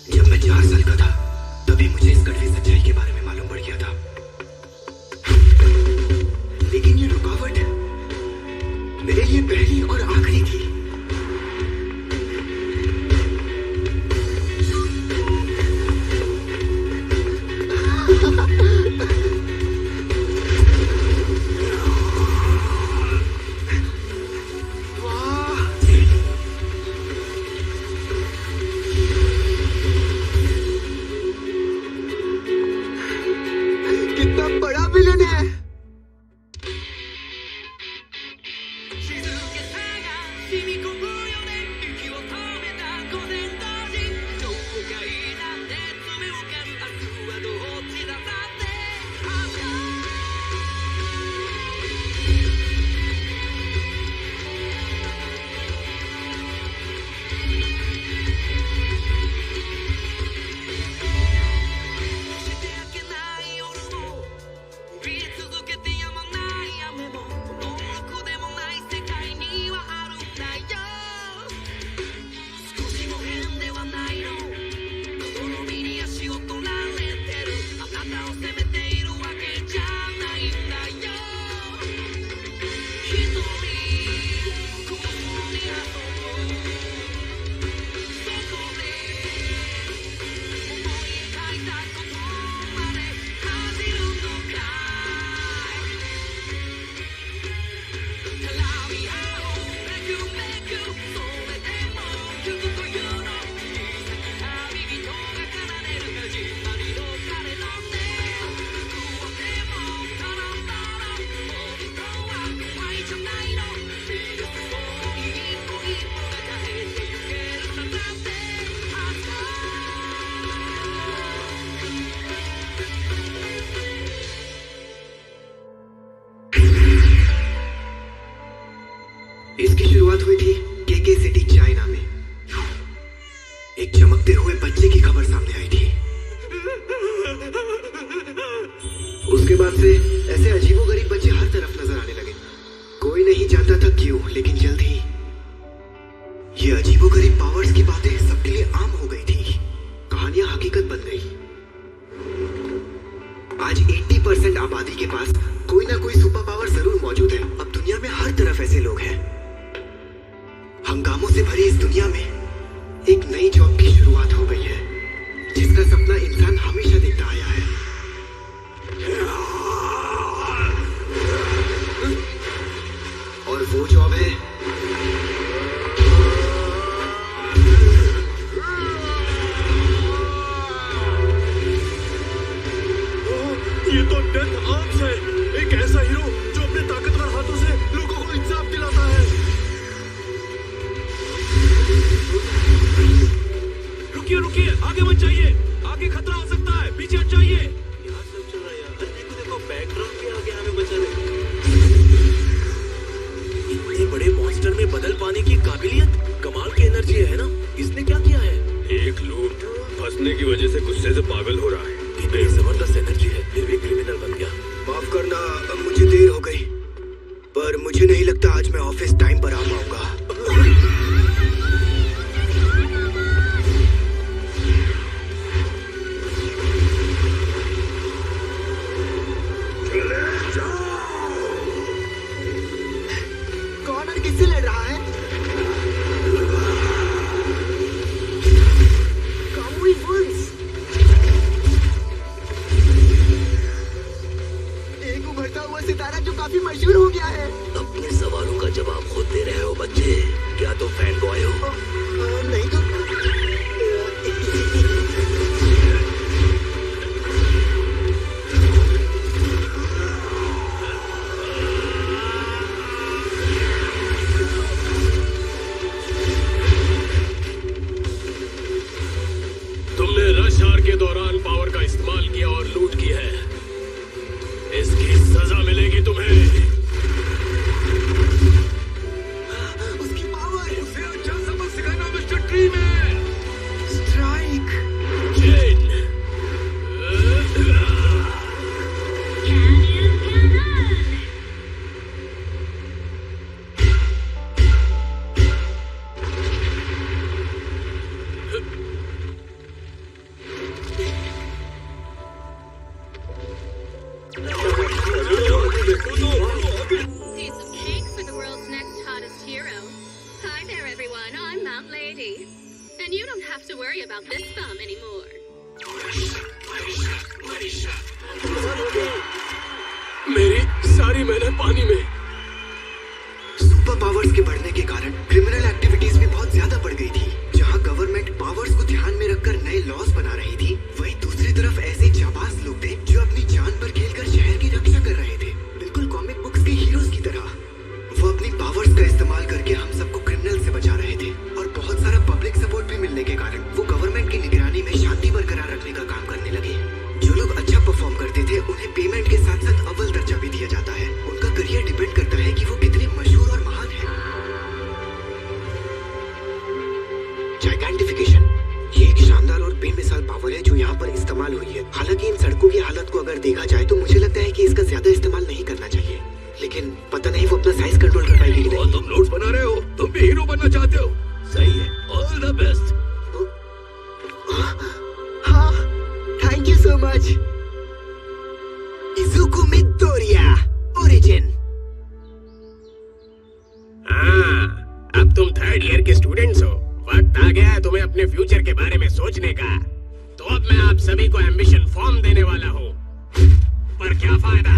जब मैं 4 साल का था तभी मुझे इस कड़वी सच्चाई के बारे में मालूम पड़ गया था। लेकिन ये रुकावट मेरे लिए पहली और आखिरी थी। कितना बड़ा विलन है। इसकी शुरुआत हुई थी केके सिटी चाइना में। एक चमकते हुए बच्चे की खबर सामने आई थी। उसके बाद से ऐसे अजीबोगरीब बच्चे हर तरफ नजर आने लगे। कोई नहीं जानता था क्यों, लेकिन जल्द ही ये अजीबोगरीब पावर्स की बातें सबके लिए आम हो गई थी। कहानियां हकीकत बन गई। आज 80% आबादी के पास कोई ना कोई सुपर पावर जरूर मौजूद है। अब दुनिया में हर तरफ ऐसे लोग हैं। हंगामों से भरी इस दुनिया में एक नई जॉब की शुरुआत हो गई है, जिसका सपना इंसान हमेशा देखता आया है। और वो जॉब है ये तो डेथ आर्म्स है, एक ऐसा हीरो जो अपने ताकतवर हाथों से लोगों को इंसाफ दिलाता है। रुकिए रुकिए, आगे मत जाइए, आगे खतरा हो सकता है, पीछे हट जाइए। यहाँ सब चल रहा है यार। देखो देखो, बैकग्राउंड भी आगे हमें बचाने। इतने बड़े मॉन्स्टर में बदल पाने की काबिलियत, कमाल की एनर्जी है ना। इसने क्या किया है? एक लूट फंसने की वजह से गुस्से से पागल हो रहा है। इतनी जबरदस्त एनर्जी है, फिर भी क्रिमिनल बन गया। माफ करना, मुझे देर हो गई, पर मुझे नहीं लगता आज मैं ऑफिस टाइम पर आ पाऊंगा। कौन और किससे लड़ रहा है? कामुई वुल्व्स। एक उभरता हुआ सितारा जो काफी मशहूर हो गया है। अपने सवालों का जवाब खुद दे रहे हो Then you don't have to worry about this thumb anymore. मेरी सारी मेहनत पानी में। सुपर पावर्स के बढ़ने के कारण क्रिमिनल एक्टिविटीज भी बहुत ज्यादा बढ़ गई थी। जहां गवर्नमेंट पावर्स को ध्यान में रखकर नए लॉज बना रही थी, वहीं दूसरी तरफ ऐसे जाबाज लोग थे जो अपनी जान पर खेलकर शहर की रक्षा कर रहे थे, बिल्कुल कॉमिक बुक्स के हीरोज की तरह। वो अपनी पावर्स का इस्तेमाल करके हम सबको क्रिमिनल से बचा रहे थे, और बहुत सारा पब्लिक सपोर्ट भी मिलने के कारण वो गवर्नमेंट की निगरानी में शांति बरकरार रखने का काम करने लगे। जो लोग अच्छा परफॉर्म करते थे उन्हें पेमेंट के साथ साथ अव्वल दर्जा भी दिया जाता है। उनका करियर डिपेंड करता है कि वो कितने मशहूर और महान हैं। जाइगेंटिफिकेशन, ये एक शानदार और बेमिसाल पावर है जो यहाँ पर इस्तेमाल हुई है। हालांकि इन सड़कों की हालत को अगर देखा जाए तो मुझे लगता है कि इसका ज्यादा इस्तेमाल नहीं करना चाहिए, लेकिन पता नहीं वो अपना साइज कंट्रोल कर पाएगी कि नहीं। तुम नोट्स बना रहे हो, तुम भी हीरो बनना चाहते हो। सही है, ऑल द बेस्ट। हाँ, thank you so much. Izuku Midoriya origin. हाँ, अब तुम 3rd ईयर के स्टूडेंट्स हो। वक्त आ गया है तुम्हें अपने फ्यूचर के बारे में सोचने का। तो अब मैं आप सभी को एम्बिशन फॉर्म देने वाला हूँ, पर क्या फायदा?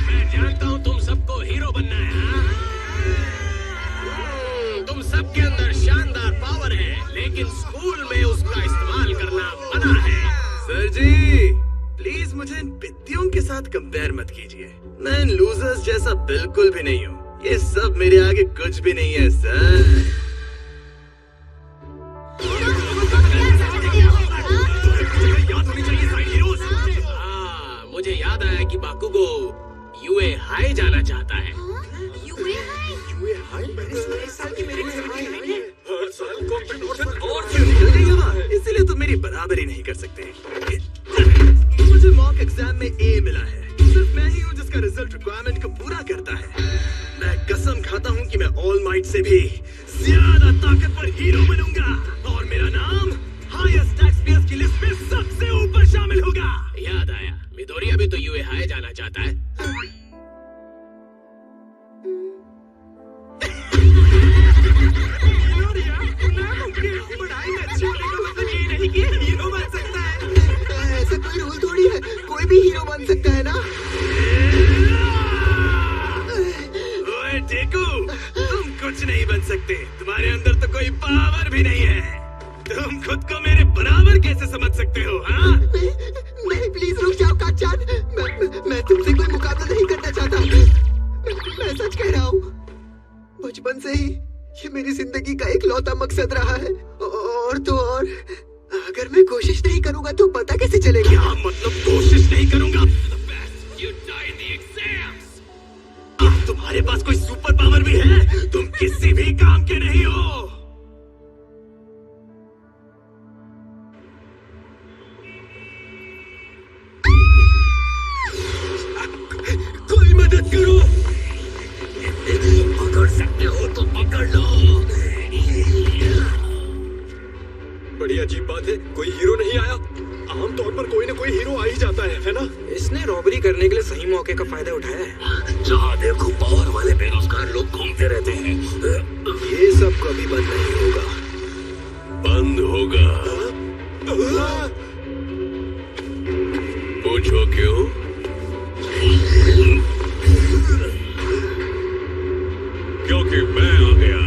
मैं जानता हूँ तुम सबको हीरो बनना है, हाँ? तुम सबके अंदर शानदार पावर है, लेकिन स्कूल में उसका इस्तेमाल करना मना है। सर जी, प्लीज मुझे इन पिद्दियों के साथ कंपेयर मत कीजिए। मैं इन लूजर्स जैसा बिल्कुल भी नहीं हूँ। ये सब मेरे आगे कुछ भी नहीं है सर। मुझे याद आया कि बाकुगो यूए हाई जाना चाहता है। हर साल कंपटीशन और निकल गई हवा, इसीलिए तो मेरी बराबरी नहीं कर सकते। मुझे मॉक एग्जाम में ए मिला है। सिर्फ मैं ही हूँ जिसका रिजल्ट रिक्वायरमेंट को पूरा करता है। मैं कसम खाता हूँ कि मैं ऑल माइट से भी ज्यादा ताकतवर हीरो बनूंगा, और मेरा नाम हाईएस्ट टैक्सपेयर्स की लिस्ट में सबसे ऊपर शामिल होगा। याद आया, मिडोरिया भी तो यूए हाई जाना चाहता है। पढ़ाई में अच्छा होने का मतलब ये नहीं कि हीरो बन सकता है। ऐसा कोई रूल थोड़ी है, कोई भी हीरो बन सकता है ना। ओए टेकू, तुम कुछ नहीं बन सकते। तुम्हारे अंदर तो कोई पावर भी नहीं है। तुम खुद को मेरे बराबर कैसे समझ सकते हो, हाँ? नहीं, प्लीज रुक जाओ काचान। मैं तुमसे कोई मुकाबला नहीं करना चाहता। मैं सच कह रहा हूँ। बचपन से ही ये मेरी जिंदगी का एक लौता मकसद रहा है, और तो और अगर मैं कोशिश नहीं करूँगा तो पता कैसे चलेगा? क्या मतलब कोशिश नहीं करूँगा? तुम्हारे पास कोई सुपर पावर भी है? तुम किसी भी काम के नहीं हो। कोई मदद करो। पकड़ सकते हो तो पकड़ लो। बड़ी अजीब बात है, कोई हीरो नहीं आया। आमतौर पर कोई ना कोई हीरो आ ही जाता है ना? इसने रॉबरी करने के लिए सही मौके का फायदा उठाया है। जहाँ देखो पावर वाले बेरोजगार लोग घूमते रहते हैं। ये सब कभी बंद नहीं होगा। बंद होगा? पूछो क्यों? क्योंकि मैं आ गया।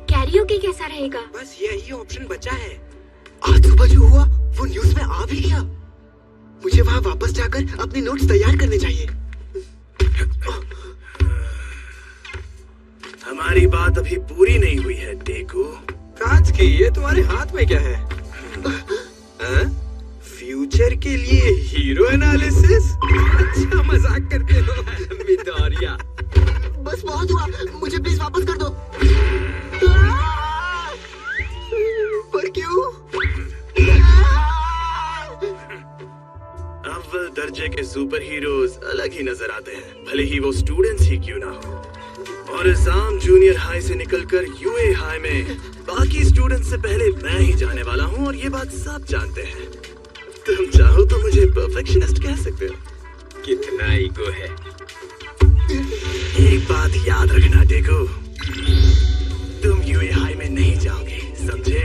कैरियोके कैसा रहेगा? बस यही ऑप्शन बचा है। आज सुबह जो हुआ वो न्यूज में आ भी गया। मुझे वहाँ वापस जाकर अपने नोट्स तैयार करने चाहिए। हमारी बात अभी पूरी नहीं हुई है टेकू। कांच की ये तुम्हारे हाथ में क्या है? फ्यूचर के लिए हीरो एनालिसिस? अच्छा मजाक करते हो मिडोरिया। बस बहुत हुआ, मुझे प्लीज वापस कर दो। पर क्यों? अव्वल दर्जे के सुपर हीरोज अलग ही नजर आते हैं, भले ही वो स्टूडेंट्स ही क्यों ना हो। और इस आम जूनियर हाई से निकलकर यूए हाई में बाकी स्टूडेंट्स से पहले मैं ही जाने वाला हूँ और ये बात सब जानते हैं। तुम चाहो तो मुझे परफेक्शनिस्ट कह सकते हो। कितना ईगो है। एक बात याद रखना डेको, तुम यूए हाई में नहीं जाओगे, समझे?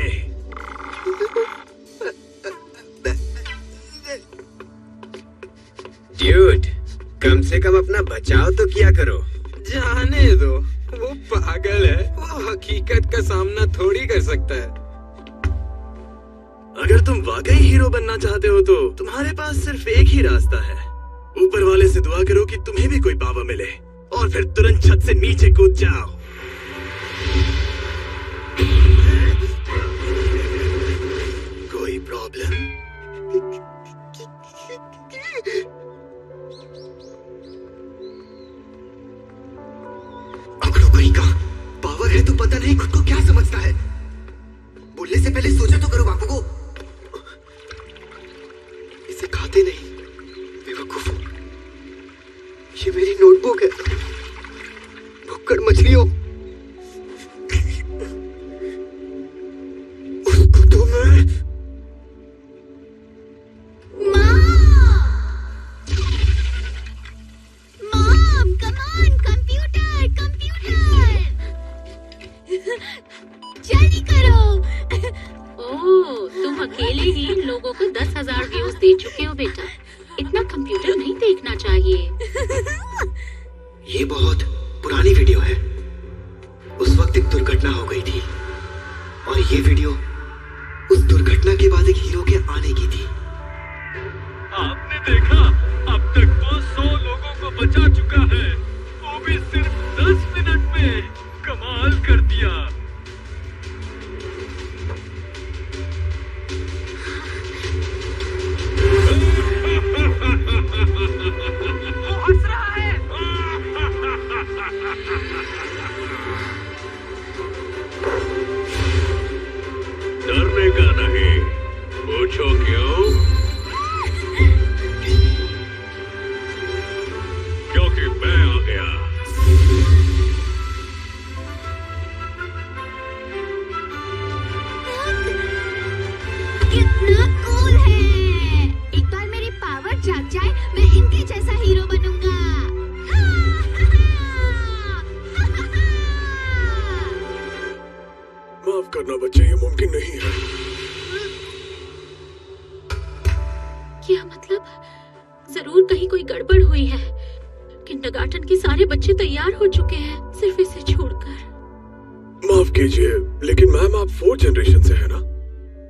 ड्यूड, कम से कम अपना बचाव तो किया करो। जाने दो, वो पागल है। वो हकीकत का सामना थोड़ी कर सकता है। अगर तुम वाकई हीरो बनना चाहते हो तो तुम्हारे पास सिर्फ एक ही रास्ता है। ऊपर वाले से दुआ करो कि तुम्हें भी कोई पावर मिले और फिर तुरंत छत से नीचे कूद जाओ। कोई प्रॉब्लम? अकड़ो कहीं का पावर है तो पता नहीं खुद को क्या समझता है। बोलने से पहले सोचा तो करो बापू को। इसे खाते नहीं बेवकूफ। ये मेरी नोटबुक है। भुक्कड़ मछलियों, उसको तो मैं Mom, come on, computer. जल्दी करो। ओह, तुम अकेले ही लोगों को 10,000 व्यूज दे चुके हो बेटा। इतना कंप्यूटर नहीं देखना चाहिए। ये बहुत पुरानी वीडियो है। उस वक्त एक दुर्घटना हो गई थी और ये वीडियो उस दुर्घटना के बाद एक हीरो के आने की थी। आपने देखा, अब तक वो 100 लोगों को बचा चुका है, वो भी सिर्फ 10 मिनट में। कमाल कर दिया। वो हंस रहा है। डरने का नहीं, पूछो क्यों? क्योंकि मैं आ गया। कितना कूल है। एक बार मेरी पावर जाग जाए, मैं इनके जैसा हीरो बनूंगा। माफ करना बच्चे, ये मुमकिन नहीं है। क्या मतलब? जरूर कहीं कोई गड़बड़ हुई है। किंडरगार्टन के सारे बच्चे तैयार हो चुके हैं, सिर्फ इसे छोड़कर। माफ कीजिए, लेकिन मैम आप 4th जनरेशन से है ना?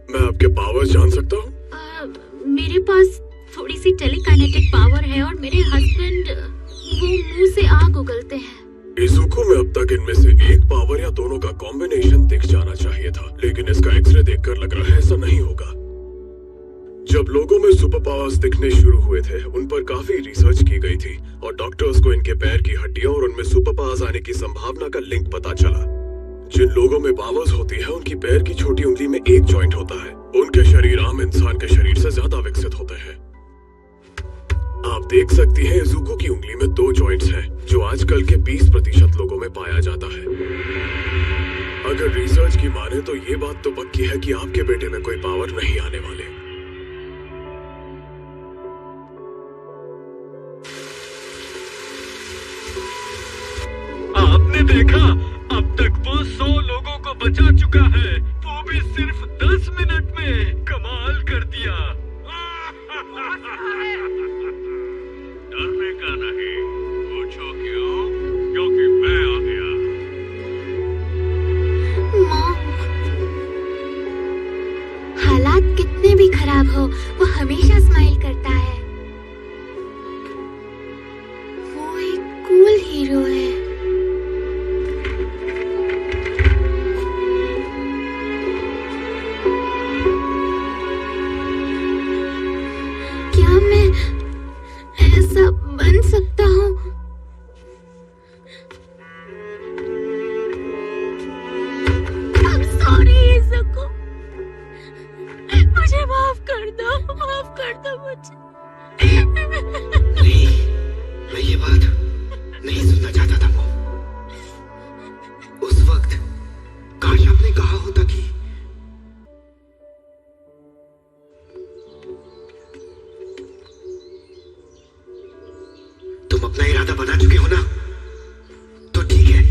मैं आपके पावर्स जान सकता हूँ? मेरे पास थोड़ी सी टेलीकाइनेटिक पावर है और मेरे हस्बैंड वो मुंह से आग उगलते हैं। इज़ुको में अब तक इनमें से एक पावर या दोनों का कॉम्बिनेशन दिख जाना चाहिए था, लेकिन इसका एक्सरे देखकर लग रहा है ऐसा नहीं होगा। जब लोगों में सुपर पावर्स दिखने शुरू हुए थे, उन पर काफी रिसर्च की गई थी और डॉक्टर्स को इनके पैर की हड्डियों और उनमें सुपर पावर्स आने की संभावना का लिंक पता चला। जिन लोगों में पावर्स होती है, उनकी पैर की छोटी उंगली में एक जॉइंट होता है। उनके शरीर आम इंसान के शरीर से ज्यादा विकसित होते हैं। आप देख सकती हैं, इज़ुको की उंगली में 2 जॉइंट्स हैं, जो आजकल के 20% लोगों में पाया जाता है। अगर रिसर्च की माने तो ये बात तो पक्की है कि आपके बेटे में कोई पावर नहीं आने वाले। आपने देखा, अब तक वो 100 लोगों को बचा चुका है, वो भी सिर्फ 10 मिनट में। कमाल कर दिया। डरने का नहीं, पूछो क्यों? क्योंकि मैं आ गया। मॉम, हालात कितने भी खराब हो, वो हमेशा स्माइल करता है। वो एक कूल हीरो है। क्या मैं ऐसा बन सकता हूँ? I'm sorry, इज़ुको। मुझे माफ कर दो मुझे। अपना इरादा बना चुके हो ना, तो ठीक है,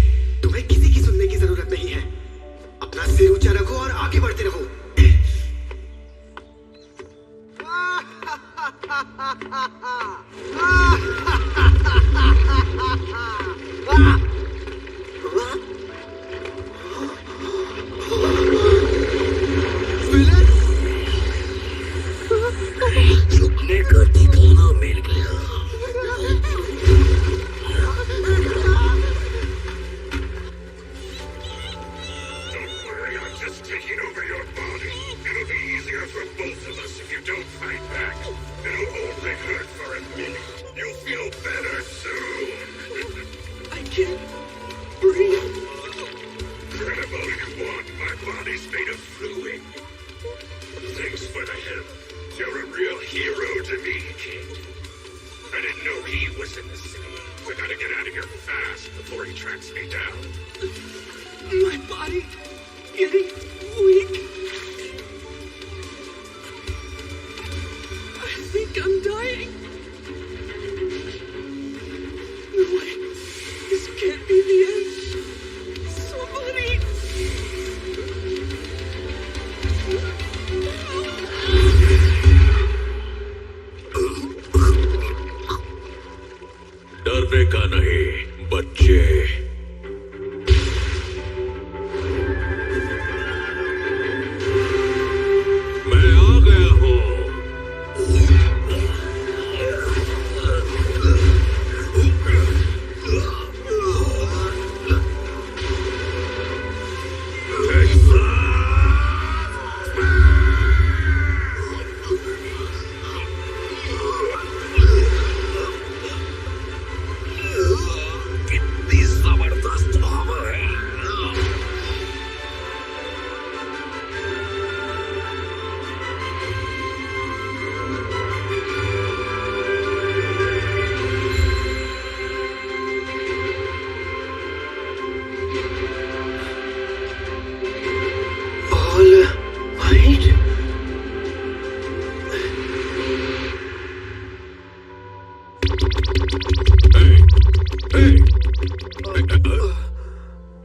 तुम्हें किसी की सुनने की जरूरत नहीं है। अपना सिर ऊंचा रखो और आगे बढ़ते रहो। झुकने का ठिकाना मिल गया। Don't worry, I'm just taking over your body. It'll be easier for both of us if you don't fight back. It'll only hurt for a minute. You'll feel better soon. I can't breathe. Incredible you want. My body's made of fluid. Thanks for the help. You're a real hero to me, kid. I didn't know he was in the city. We gotta get out of here fast before he tracks me down. My body getting weak. I think I'm dying. No way. This can't be the end. Somebody. डरने का नहीं, बच्चे। मैं आ गया हूँ। कितनी जबरदस्त हवा है। All right.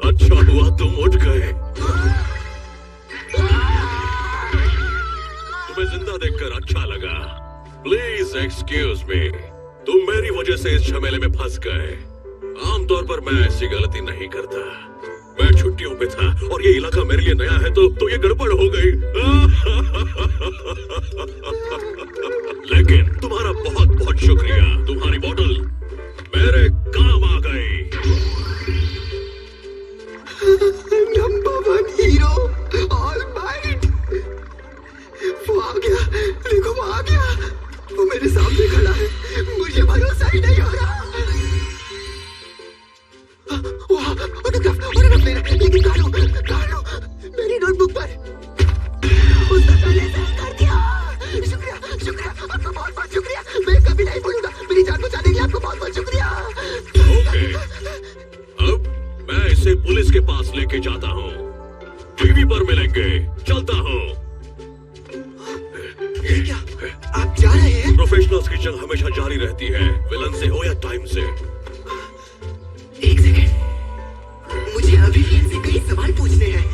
अच्छा हुआ तुम उठ गए। तुम्हें जिंदा देखकर अच्छा लगा। Please excuse me. तुम मेरी वजह से इस झमेले में फंस गए। आमतौर पर मैं ऐसी गलती नहीं करता। मैं छुट्टियों पे था और ये इलाका मेरे लिए नया है, तो ये गड़बड़ हो गई। लेकिन तुम्हारा बहुत बहुत शुक्रिया। तुम्हारी बोतल मेरे काम आ गई। Number 1 hero, all might. वो आ गया, देखो वो आ गया। वो मेरे सामने खड़ा है, मुझे भरोसा ही नहीं हो रहा। ऑटोग्राफ मेरा, लेकिन कारो मेरी नोटबुक पर। उसने पहले से कर दिया। शुक्रिया, आपका बहुत बहुत शुक्रिया। मैं कभी नहीं भूलूंगा। मेरी जान बचाने के लिए आपको बहुत बहुत शुक्रिया। ओके, अब मैं इसे पुलिस के पास लेके जाता हूँ। टीवी पर मिलेंगे। चलता हूँ। ये क्या? आप जा रहे हैं? प्रोफेशनल्स की जंग हमेशा जारी रहती है, विलन से हो या टाइम से। एक सेकंड, मुझे अभी भी इनसे कई सवाल पूछने हैं।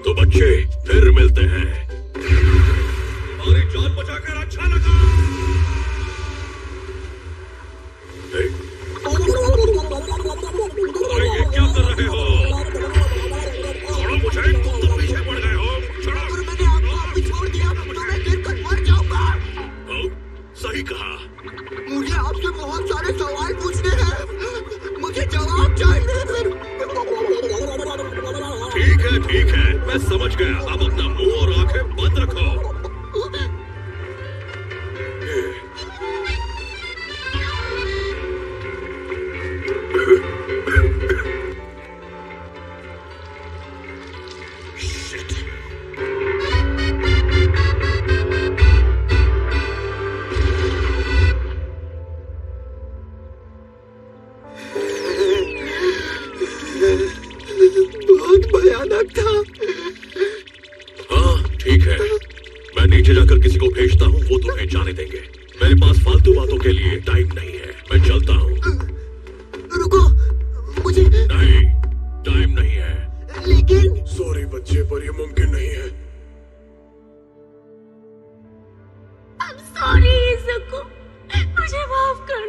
तो बच्चे फिर मिलते हैं। हमारी जान बचाकर अच्छा लगा। अरे ये क्या कर रहे हो? छोड़ो मुझे, तुम तो पीछे पड़ गए हो। छोड़ो। अगर मैंने आपको अभी छोड़ दिया तो मैं गिरकर मर जाऊंगा। सही कहा। मुझे आपसे बहुत सारे सवाल पूछने हैं। मुझे जवाब चाहिए। ठीक है, मैं समझ गया। अब अपना मुंह और आंखें बंद रखो। बहुत भयानक था। हाँ ठीक है, मैं नीचे जाकर किसी को भेजता हूँ, वो तुम्हें जाने देंगे। मेरे पास फालतू बातों के लिए टाइम नहीं है, मैं चलता हूँ। रुको, मुझे नहीं, टाइम नहीं है। लेकिन सॉरी बच्चे, पर ये मुमकिन नहीं है। सॉरी इज़ुको, मुझे माफ कर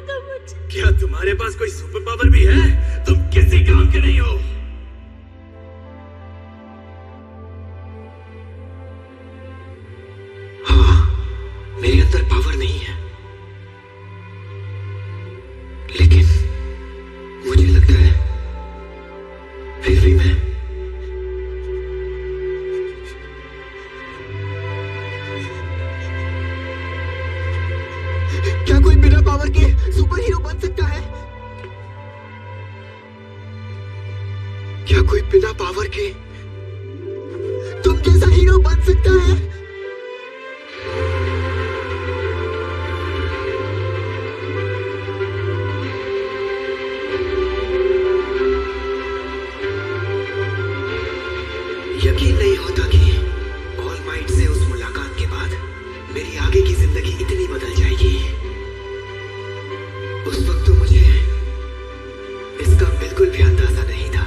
दो मुझे। क्या तुम्हारे पास कोई सुपर पावर भी है? तुम किसी काम के नहीं हो। हाँ, मेरे अंदर पावर नहीं है, लेकिन मुझे लगता है फिर भी मैं क्या कोई बिना पावर के सुपर हीरो बन सकता है? क्या कोई बिना पावर के तुम जैसा हीरो बन सकता है? यकीन नहीं होता कि ऑल माइट से उस मुलाकात के बाद मेरी आगे की जिंदगी इतनी बदल जाएगी। उस वक्त तो मुझे इसका बिल्कुल भी अंदाजा नहीं था।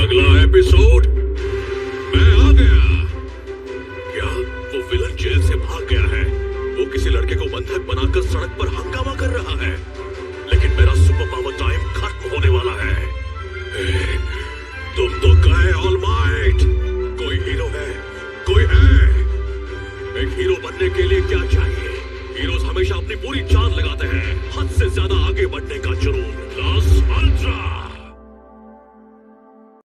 अगला एपिसोड, मैं आ गया। क्या वो विलन जेल से भाग गया है? वो किसी लड़के को बंधक बनाकर सड़क पर हंगामा कर रहा है, लेकिन मेरा सुपर पावर टाइम खत्म होने वाला है। तुम तो गए ऑल माइट। कोई हीरो है? कोई है? एक हीरो बनने के लिए क्या चाहिए? हीरोज हमेशा अपनी पूरी जान लगाते हैं, हद से ज्यादा आगे बढ़ने का जुनून। Loss ultra.